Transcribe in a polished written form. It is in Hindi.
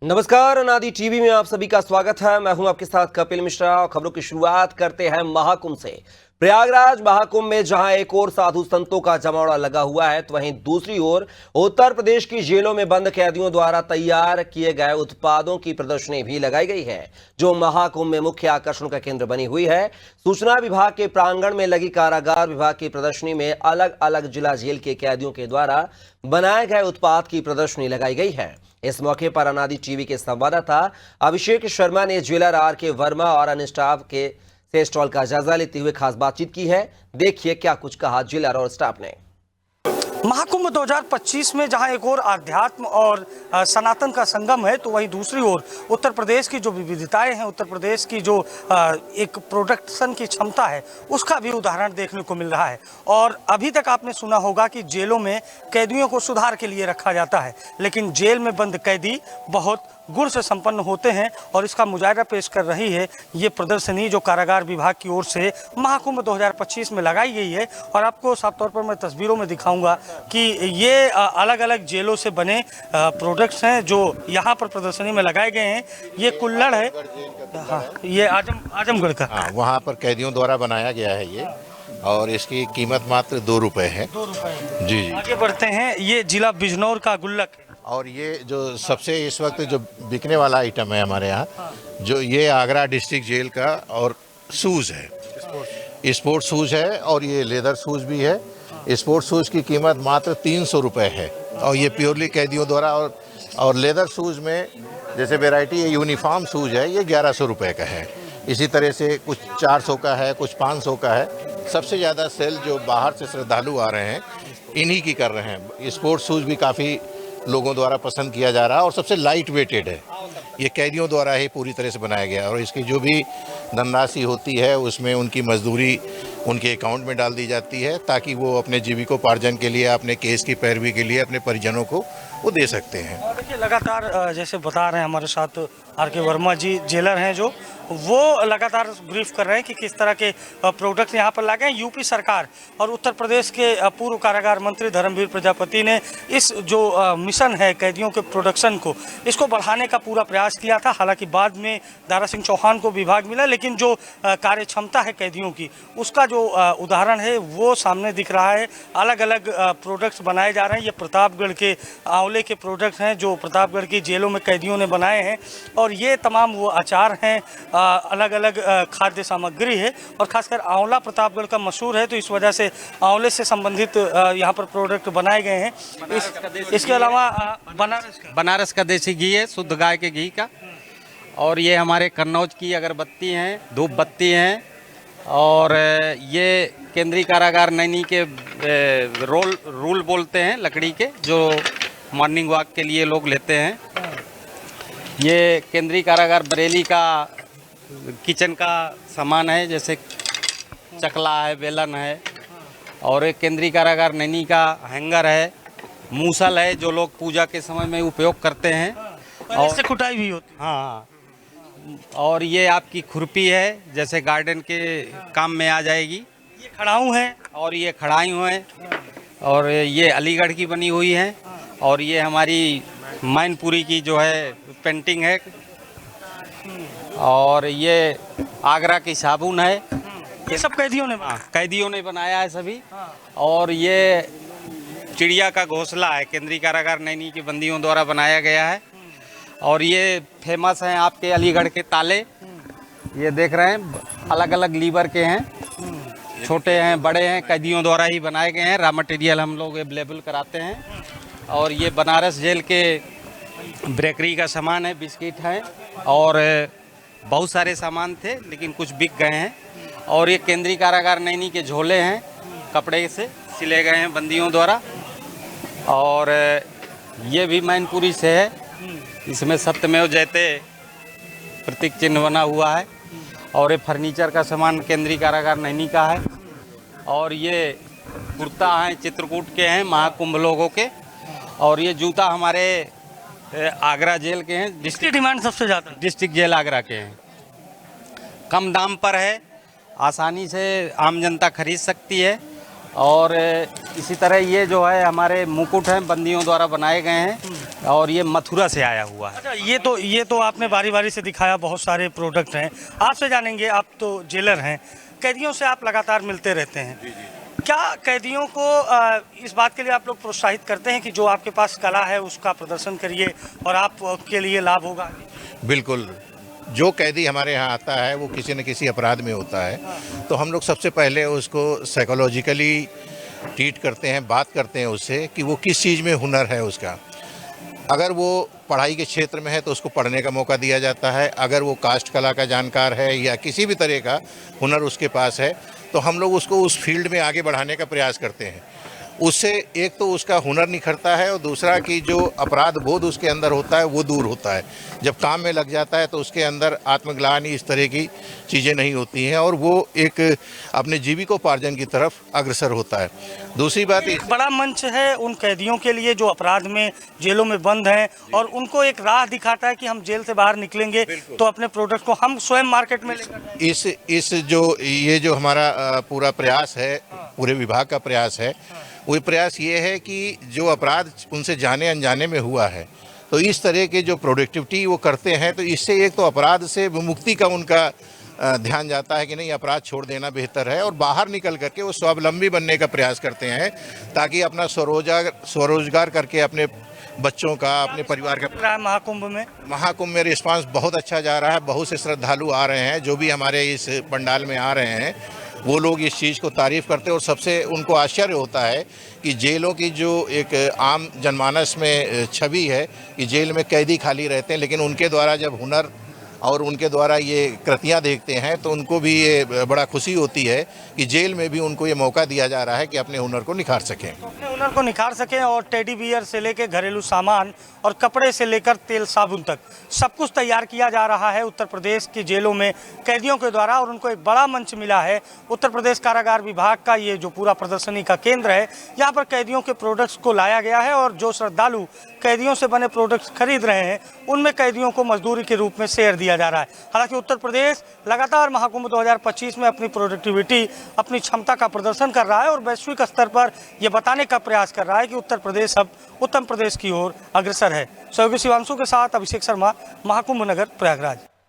नमस्कार, अनादि टीवी में आप सभी का स्वागत है। मैं हूं आपके साथ कपिल मिश्रा और खबरों की शुरुआत करते हैं महाकुंभ से। प्रयागराज महाकुंभ में जहां एक ओर साधु संतों का जमावड़ा लगा हुआ है, तो वहीं दूसरी ओर उत्तर प्रदेश की जेलों में बंद कैदियों द्वारा तैयार किए गए उत्पादों की प्रदर्शनी भी लगाई गई है, जो महाकुंभ में मुख्य आकर्षण का केंद्र बनी हुई है। सूचना विभाग के प्रांगण में लगी कारागार विभाग की प्रदर्शनी में अलग अलग जिला जेल के कैदियों के द्वारा बनाए गए उत्पाद की प्रदर्शनी लगाई गई है। इस मौके पर अनादि टीवी के संवाददाता अभिषेक शर्मा ने ज्वेलर आर के वर्मा और अन्य स्टाफ के से स्टॉल का जायजा लेते हुए खास बातचीत की है। देखिए क्या कुछ कहा ज्वेलर और स्टाफ ने। महाकुंभ 2025 में जहां एक ओर आध्यात्म और सनातन का संगम है, तो वहीं दूसरी ओर उत्तर प्रदेश की जो विविधताएं हैं, उत्तर प्रदेश की जो एक प्रोडक्शन की क्षमता है, उसका भी उदाहरण देखने को मिल रहा है। और अभी तक आपने सुना होगा कि जेलों में कैदियों को सुधार के लिए रखा जाता है, लेकिन जेल में बंद कैदी बहुत गुण से संपन्न होते हैं। और इसका मुजाहिरा पेश कर रही है ये प्रदर्शनी, जो कारागार विभाग की ओर से महाकुंभ 2025 में लगाई गई है। और आपको साफ तौर पर मैं तस्वीरों में दिखाऊंगा कि ये अलग अलग जेलों से बने प्रोडक्ट्स हैं जो यहाँ पर प्रदर्शनी में लगाए गए हैं। ये कुल्हड़ है, हाँ, ये आजमगढ़ का, हाँ, वहाँ पर कैदियों द्वारा बनाया गया है ये, और इसकी कीमत मात्र 2 रुपये है। 2 रुपये। जी। आगे बढ़ते हैं, ये जिला बिजनौर का गुल्लक है। और ये जो सबसे इस वक्त जो बिकने वाला आइटम है हमारे यहाँ, जो ये आगरा डिस्ट्रिक्ट जेल का और शूज़ है, स्पोर्ट्स शूज़ है, और ये लेदर शूज़ भी है। स्पोर्ट्स शूज़ की कीमत मात्र 300 रुपये है, और ये प्योरली कैदियों द्वारा। और लेदर शूज़ में जैसे वैरायटी है, यूनिफॉर्म शूज़ है, ये 1100 रुपये का है। इसी तरह से कुछ 400 का है, कुछ 500 का है। सबसे ज़्यादा सेल जो बाहर से श्रद्धालु आ रहे हैं, इन्हीं की कर रहे हैं। स्पोर्ट्स शूज़ भी काफ़ी लोगों द्वारा पसंद किया जा रहा है, और सबसे लाइट वेटेड है। ये कैदियों द्वारा ही पूरी तरह से बनाया गया है, और इसकी जो भी धनराशि होती है उसमें उनकी मजदूरी उनके अकाउंट में डाल दी जाती है, ताकि वो अपने जीविकोपार्जन के लिए, अपने केस की पैरवी के लिए अपने परिजनों को वो दे सकते हैं। देखिए, लगातार जैसे बता रहे हैं हमारे साथ आर के वर्मा जी, जेलर हैं, जो वो लगातार ब्रीफ कर रहे हैं कि किस तरह के प्रोडक्ट यहाँ पर लागे हैं। यूपी सरकार और उत्तर प्रदेश के पूर्व कारागार मंत्री धर्मवीर प्रजापति ने इस जो मिशन है कैदियों के प्रोडक्शन को, इसको बढ़ाने का पूरा प्रयास किया था। हालांकि बाद में दारा सिंह चौहान को विभाग मिला, लेकिन जो कार्य क्षमता है कैदियों की, उसका जो उदाहरण है वो सामने दिख रहा है। अलग अलग प्रोडक्ट्स बनाए जा रहे हैं। ये प्रतापगढ़ के आंवले के प्रोडक्ट्स हैं जो प्रतापगढ़ की जेलों में कैदियों ने बनाए हैं, और ये तमाम वो अचार हैं, अलग अलग खाद्य सामग्री है। और खासकर आंवला प्रतापगढ़ का मशहूर है, तो इस वजह से आंवले से संबंधित यहाँ पर प्रोडक्ट बनाए गए हैं। इसके अलावा बनारस का देसी घी है, शुद्ध गाय के घी का। और ये हमारे कन्नौज की अगरबत्ती हैं, धूप बत्ती हैं। और ये केंद्रीय कारागार नैनी के रूल बोलते हैं लकड़ी के, जो मॉर्निंग वॉक के लिए लोग लेते हैं। ये केंद्रीय कारागार बरेली का किचन का सामान है, जैसे चकला है, बेलन है। और एक केंद्रीय कारागार नैनी का हैंगर है, मूसल है, जो लोग पूजा के समय में उपयोग करते हैं, और इससे कुटाई भी होती है। हाँ। और ये आपकी खुरपी है, जैसे गार्डन के काम में आ जाएगी। ये खड़ाऊ है, और ये खड़ाई है, और ये अलीगढ़ की बनी हुई है। और ये हमारी मैनपुरी की जो है पेंटिंग है। और ये आगरा की साबुन है। ये सब कैदियों ने बनाया है सभी। और ये चिड़िया का घोंसला है, केंद्रीय कारागार नैनी के बंदियों द्वारा बनाया गया है। और ये फेमस हैं आपके अलीगढ़ के ताले, ये देख रहे हैं, अलग अलग लीवर के हैं, छोटे हैं, बड़े हैं, कैदियों द्वारा ही बनाए गए हैं। रॉ मटेरियल हम लोग अवेलेबल कराते हैं। और ये बनारस जेल के बेकरी का सामान है, बिस्किट है, और बहुत सारे सामान थे, लेकिन कुछ बिक गए हैं। और ये केंद्रीय कारागार नैनी के झोले हैं, कपड़े से सिले गए हैं बंदियों द्वारा। और ये भी मैनपुरी से है, इसमें सत्यमेव जयते प्रतीक चिन्ह बना हुआ है। और ये फर्नीचर का सामान केंद्रीय कारागार नैनी का है। और ये कुर्ता हैं, चित्रकूट के हैं, महाकुंभ लोगों के। और ये जूता हमारे आगरा जेल के हैं, जिसकी डिमांड सबसे ज़्यादा डिस्ट्रिक्ट जेल आगरा के हैं। कम दाम पर है, आसानी से आम जनता खरीद सकती है। और इसी तरह ये जो है हमारे मुकुट हैं बंदियों द्वारा बनाए गए हैं और ये मथुरा से आया हुआ है। अच्छा, ये तो आपने बारी बारी से दिखाया, बहुत सारे प्रोडक्ट हैं। आपसे जानेंगे, आप तो जेलर हैं, कैदियों से आप लगातार मिलते रहते हैं। क्या कैदियों को इस बात के लिए आप लोग प्रोत्साहित करते हैं कि जो आपके पास कला है उसका प्रदर्शन करिए और आपके लिए लाभ होगा? बिल्कुल, जो कैदी हमारे यहाँ आता है वो किसी न किसी अपराध में होता है, तो हम लोग सबसे पहले उसको साइकोलॉजिकली ट्रीट करते हैं, बात करते हैं उससे कि वो किस चीज़ में हुनर है उसका। अगर वो पढ़ाई के क्षेत्र में है तो उसको पढ़ने का मौका दिया जाता है, अगर वो काष्ठ कला का जानकार है या किसी भी तरह का हुनर उसके पास है तो हम लोग उसको उस फील्ड में आगे बढ़ाने का प्रयास करते हैं। उससे एक तो उसका हुनर निखरता है और दूसरा कि जो अपराध बोध उसके अंदर होता है वो दूर होता है। जब काम में लग जाता है तो उसके अंदर आत्मग्लानि इस तरह की चीज़ें नहीं होती हैं और वो एक अपने जीविकोपार्जन की तरफ अग्रसर होता है। दूसरी बात, एक बड़ा मंच है उन कैदियों के लिए जो अपराध में जेलों में बंद हैं और उनको एक राह दिखाता है कि हम जेल से बाहर निकलेंगे तो अपने प्रोडक्ट को हम स्वयं मार्केट में लेकर ये जो हमारा पूरा प्रयास है, पूरे विभाग का प्रयास है, वो प्रयास ये है कि जो अपराध उनसे जाने अनजाने में हुआ है तो इस तरह के जो प्रोडक्टिविटी वो करते हैं तो इससे एक तो अपराध से विमुक्ति का उनका ध्यान जाता है कि नहीं, अपराध छोड़ देना बेहतर है और बाहर निकल करके वो स्वावलंबी बनने का प्रयास करते हैं ताकि अपना स्वरोजगार करके अपने बच्चों का, अपने परिवार का। महाकुंभ में रिस्पांस बहुत अच्छा जा रहा है, बहुत से श्रद्धालु आ रहे हैं जो भी हमारे इस पंडाल में आ रहे हैं वो लोग इस चीज़ को तारीफ़ करते हैं और सबसे उनको आश्चर्य होता है कि जेलों की जो एक आम जनमानस में छवि है कि जेल में कैदी खाली रहते हैं, लेकिन उनके द्वारा जब हुनर और उनके द्वारा ये कृतियाँ देखते हैं तो उनको भी ये बड़ा खुशी होती है कि जेल में भी उनको ये मौका दिया जा रहा है कि अपने हुनर को निखार सकें। अपने हुनर को निखार सकें और टेडी बियर से लेकर घरेलू सामान और कपड़े से लेकर तेल साबुन तक सब कुछ तैयार किया जा रहा है उत्तर प्रदेश की जेलों में कैदियों के द्वारा। और उनको एक बड़ा मंच मिला है उत्तर प्रदेश कारागार विभाग का, ये जो पूरा प्रदर्शनी का केंद्र है, यहाँ पर कैदियों के प्रोडक्ट्स को लाया गया है और जो श्रद्धालु कैदियों से बने प्रोडक्ट्स खरीद रहे हैं उनमें कैदियों को मजदूरी के रूप में शेयर दिया जा रहा है। हालांकि उत्तर प्रदेश लगातार महाकुंभ 2025 में अपनी प्रोडक्टिविटी, अपनी क्षमता का प्रदर्शन कर रहा है और वैश्विक स्तर पर यह बताने का प्रयास कर रहा है कि उत्तर प्रदेश अब उत्तम प्रदेश की ओर अग्रसर है। सहयोगी शिवांशु के साथ अभिषेक शर्मा, महाकुंभ नगर, प्रयागराज।